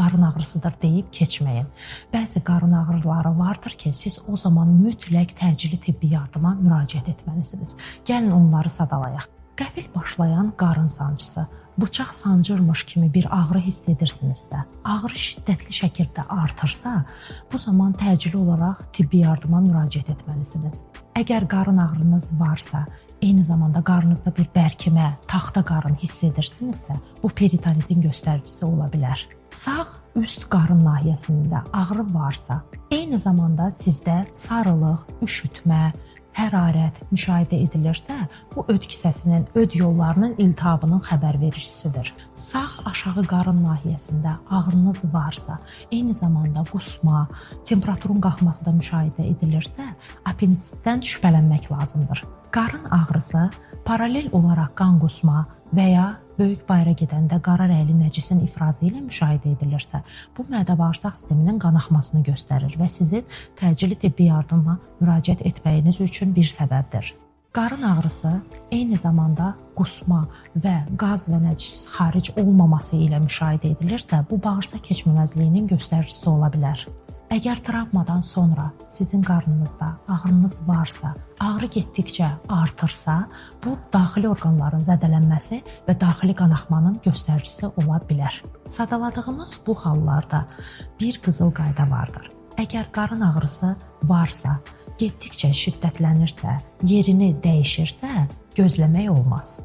qarın ağrısıdır deyib keçməyin. Bəzi qarın ağrıları vardır ki, siz o zaman mütləq təcili tibbi yardıma müraciət etməlisiniz. Gəlin onları sadalayaq. Qəfil başlayan qarın sancısı, bıçaq sancırmış kimi bir ağrı hiss edirsinizsə, ağrı şiddətli şəkildə artırsa, bu zaman təcili olaraq tibbi yardıma müraciət etməlisiniz. Əgər qarın ağrınız varsa, eyni zamanda qarnınızda bir bərkimə, taxta qarın hiss edirsinizsə, bu peritonitin göstəricisi ola bilər. Sağ üst qarın nahiyəsində ağrı varsa, eyni zamanda sizdə sarılıq, üşütmə, hərarət müşahidə edilirsə, bu öd kisəsinin, öd yollarının iltihabının xəbərvericisidir. Sağ aşağı qarın nahiyəsində ağrınız varsa, eyni zamanda qusma, temperaturun qalxması da müşahidə edilirsə, apendisitdən şübhələnmək lazımdır. Qarın ağrısı paralel olaraq qan qusma və ya böyük bayıra gedəndə qara rəngli nəcisin ifrazı ilə müşahidə edilirsə, bu mədə-bağırsaq sisteminin qanaxmasını göstərir və sizin təcili tibbi yardıma müraciət etməyiniz üçün bir səbəbdir. Qarın ağrısı eyni zamanda qusma və qaz və nəcis xaric olmaması ilə müşahidə edilirsə, bu bağırsaq keçməməzliyinin göstəricisi ola bilər. Əgər travmadan sonra sizin qarnınızda ağrınız varsa, ağrı getdikcə artırsa, bu daxili orqanların zədələnməsi və daxili qanaxmanın göstəricisi ola bilər. Sadaladığımız bu hallarda bir qızıl qayda vardır. Əgər qarın ağrısı varsa, getdikcə şiddətlənirsə, yerini dəyişirsə, gözləmək olmaz.